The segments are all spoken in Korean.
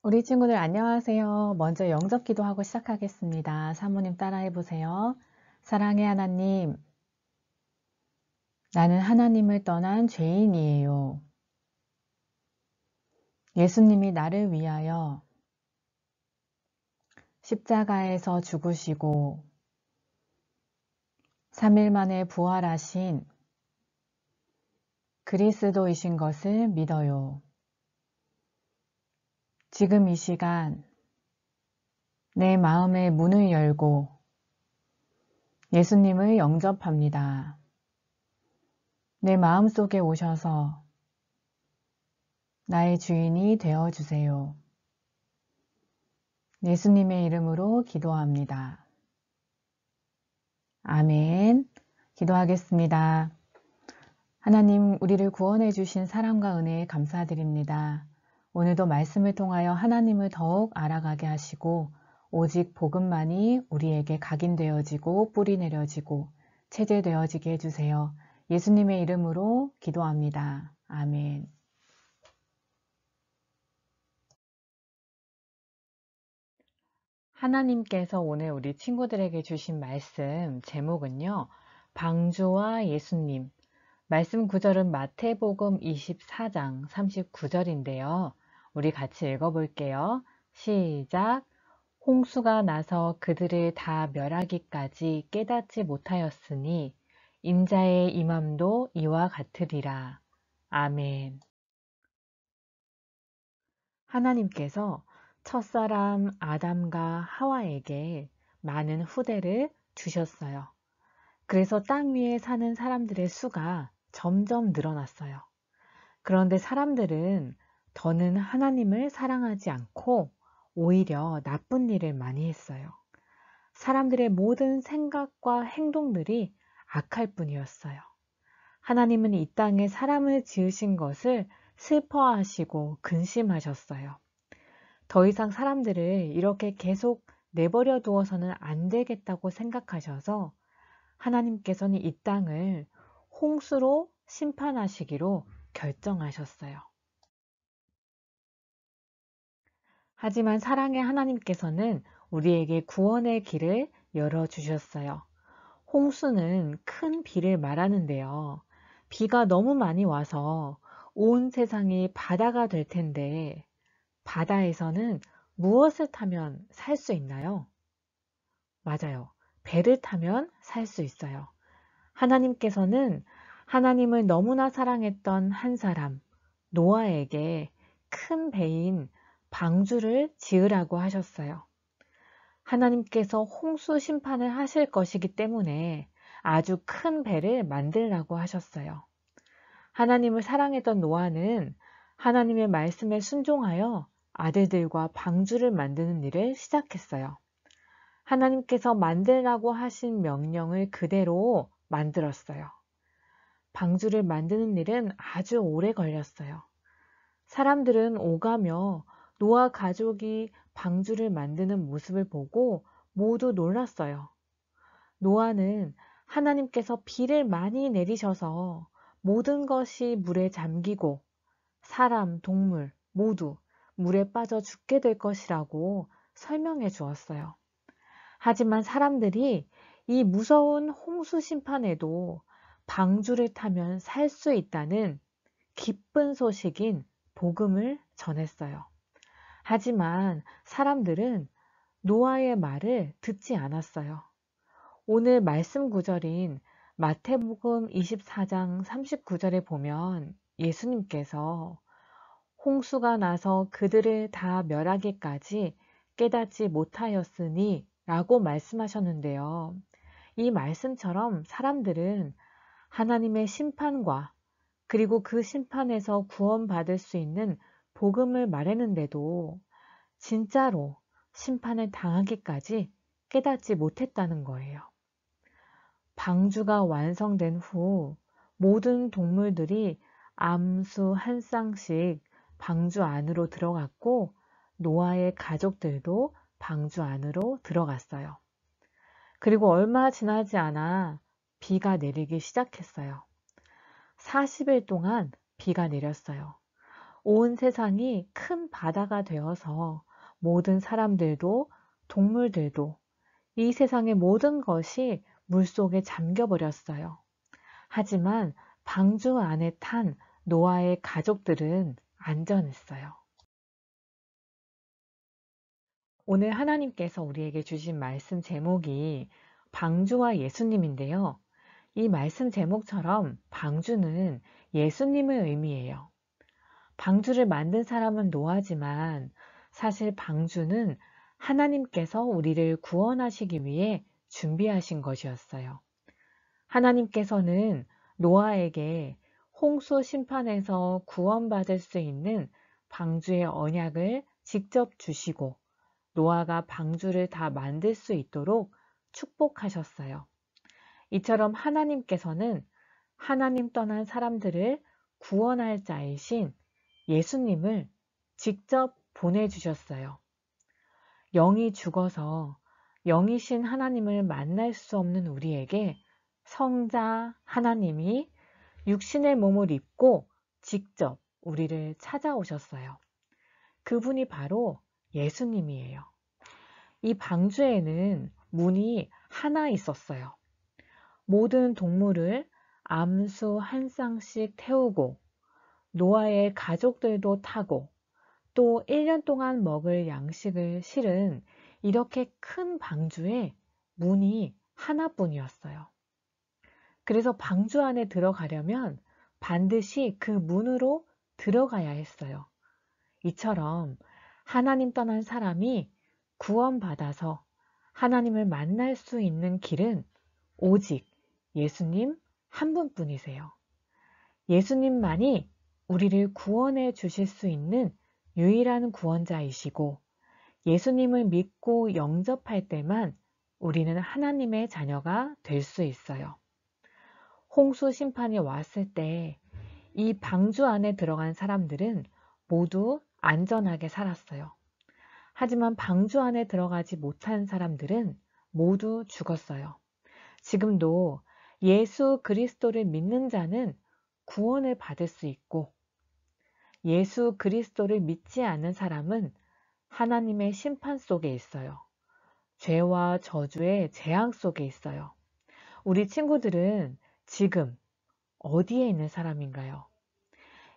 우리 친구들 안녕하세요. 먼저 영접 기도하고 시작하겠습니다. 사모님 따라해 보세요. 사랑의 하나님, 나는 하나님을 떠난 죄인이에요. 예수님이 나를 위하여 십자가에서 죽으시고 3일 만에 부활하신 그리스도이신 것을 믿어요. 지금 이 시간 내 마음의 문을 열고 예수님을 영접합니다. 내 마음속에 오셔서 나의 주인이 되어주세요. 예수님의 이름으로 기도합니다. 아멘. 기도하겠습니다. 하나님, 우리를 구원해 주신 사랑과 은혜에 감사드립니다. 오늘도 말씀을 통하여 하나님을 더욱 알아가게 하시고 오직 복음만이 우리에게 각인되어지고 뿌리 내려지고 체질되어지게 해주세요. 예수님의 이름으로 기도합니다. 아멘. 하나님께서 오늘 우리 친구들에게 주신 말씀 제목은요. 방주와 예수님. 말씀 구절은 마태복음 24장 39절인데요. 우리 같이 읽어볼게요. 시작. 홍수가 나서 그들을 다 멸하기까지 깨닫지 못하였으니 인자의 임함도 이와 같으리라. 아멘. 하나님께서 첫사람 아담과 하와에게 많은 후대를 주셨어요. 그래서 땅 위에 사는 사람들의 수가 점점 늘어났어요. 그런데 사람들은 더는 하나님을 사랑하지 않고 오히려 나쁜 일을 많이 했어요. 사람들의 모든 생각과 행동들이 악할 뿐이었어요. 하나님은 이 땅에 사람을 지으신 것을 슬퍼하시고 근심하셨어요. 더 이상 사람들을 이렇게 계속 내버려 두어서는 안 되겠다고 생각하셔서 하나님께서는 이 땅을 홍수로 심판하시기로 결정하셨어요. 하지만 사랑의 하나님께서는 우리에게 구원의 길을 열어주셨어요. 홍수는 큰 비를 말하는데요. 비가 너무 많이 와서 온 세상이 바다가 될 텐데 바다에서는 무엇을 타면 살 수 있나요? 맞아요. 배를 타면 살 수 있어요. 하나님께서는 하나님을 너무나 사랑했던 한 사람, 노아에게 큰 배인 방주를 지으라고 하셨어요. 하나님께서 홍수 심판을 하실 것이기 때문에 아주 큰 배를 만들라고 하셨어요. 하나님을 사랑했던 노아는 하나님의 말씀에 순종하여 아들들과 방주를 만드는 일을 시작했어요. 하나님께서 만들라고 하신 명령을 그대로 만들었어요. 방주를 만드는 일은 아주 오래 걸렸어요. 사람들은 오가며 노아 가족이 방주를 만드는 모습을 보고 모두 놀랐어요. 노아는 하나님께서 비를 많이 내리셔서 모든 것이 물에 잠기고 사람, 동물 모두 물에 빠져 죽게 될 것이라고 설명해 주었어요. 하지만 사람들이 이 무서운 홍수 심판에도 방주를 타면 살 수 있다는 기쁜 소식인 복음을 전했어요. 하지만 사람들은 노아의 말을 듣지 않았어요. 오늘 말씀 구절인 마태복음 24장 39절에 보면 예수님께서 홍수가 나서 그들을 다 멸하기까지 깨닫지 못하였으니 라고 말씀하셨는데요. 이 말씀처럼 사람들은 하나님의 심판과 그리고 그 심판에서 구원받을 수 있는 복음을 말했는데도 진짜로 심판을 당하기까지 깨닫지 못했다는 거예요. 방주가 완성된 후 모든 동물들이 암수 한 쌍씩 방주 안으로 들어갔고 노아의 가족들도 방주 안으로 들어갔어요. 그리고 얼마 지나지 않아 비가 내리기 시작했어요. 40일 동안 비가 내렸어요. 온 세상이 큰 바다가 되어서 모든 사람들도 동물들도 이 세상의 모든 것이 물속에 잠겨버렸어요. 하지만 방주 안에 탄 노아의 가족들은 안전했어요. 오늘 하나님께서 우리에게 주신 말씀 제목이 방주와 예수님인데요. 이 말씀 제목처럼 방주는 예수님을 의미해요. 방주를 만든 사람은 노아지만 사실 방주는 하나님께서 우리를 구원하시기 위해 준비하신 것이었어요. 하나님께서는 노아에게 홍수 심판에서 구원받을 수 있는 방주의 언약을 직접 주시고 노아가 방주를 다 만들 수 있도록 축복하셨어요. 이처럼 하나님께서는 하나님 떠난 사람들을 구원할 자이신 예수님을 직접 보내주셨어요. 영이 죽어서 영이신 하나님을 만날 수 없는 우리에게 성자 하나님이 육신의 몸을 입고 직접 우리를 찾아오셨어요. 그분이 바로 예수님이에요. 이 방주에는 문이 하나 있었어요. 모든 동물을 암수 한 쌍씩 태우고 노아의 가족들도 타고 또 1년 동안 먹을 양식을 실은 이렇게 큰 방주에 문이 하나뿐이었어요. 그래서 방주 안에 들어가려면 반드시 그 문으로 들어가야 했어요. 이처럼 하나님 떠난 사람이 구원받아서 하나님을 만날 수 있는 길은 오직 예수님 한 분뿐이세요. 예수님만이 우리를 구원해 주실 수 있는 유일한 구원자이시고 예수님을 믿고 영접할 때만 우리는 하나님의 자녀가 될 수 있어요. 홍수 심판이 왔을 때 이 방주 안에 들어간 사람들은 모두 안전하게 살았어요. 하지만 방주 안에 들어가지 못한 사람들은 모두 죽었어요. 지금도 예수 그리스도를 믿는 자는 구원을 받을 수 있고 예수 그리스도를 믿지 않는 사람은 하나님의 심판 속에 있어요. 죄와 저주의 재앙 속에 있어요. 우리 친구들은 지금 어디에 있는 사람인가요?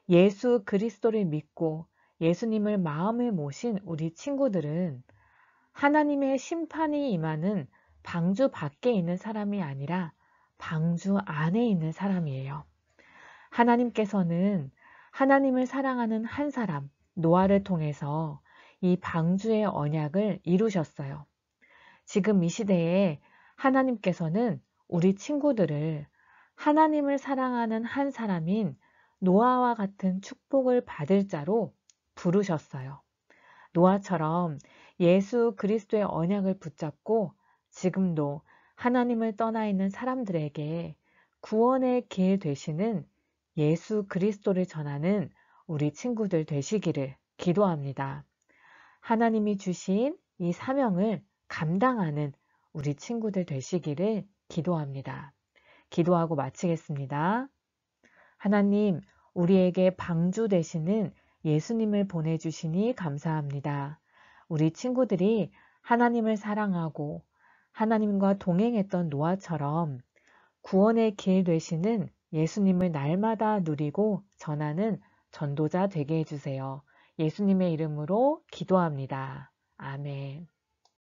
예수 그리스도를 믿고 예수님을 마음에 모신 우리 친구들은 하나님의 심판이 임하는 방주 밖에 있는 사람이 아니라 방주 안에 있는 사람이에요. 하나님께서는 하나님을 사랑하는 한 사람, 노아를 통해서 이 방주의 언약을 이루셨어요. 지금 이 시대에 하나님께서는 우리 친구들을 하나님을 사랑하는 한 사람인 노아와 같은 축복을 받을 자로 부르셨어요. 노아처럼 예수 그리스도의 언약을 붙잡고 지금도 하나님을 떠나 있는 사람들에게 구원의 길 되시는 예수 그리스도를 전하는 우리 친구들 되시기를 기도합니다. 하나님이 주신 이 사명을 감당하는 우리 친구들 되시기를 기도합니다. 기도하고 마치겠습니다. 하나님, 우리에게 방주 되시는 예수님을 보내주시니 감사합니다. 우리 친구들이 하나님을 사랑하고 하나님과 동행했던 노아처럼 구원의 길 되시는 예수님을 날마다 누리고 전하는 전도자 되게 해주세요. 예수님의 이름으로 기도합니다. 아멘.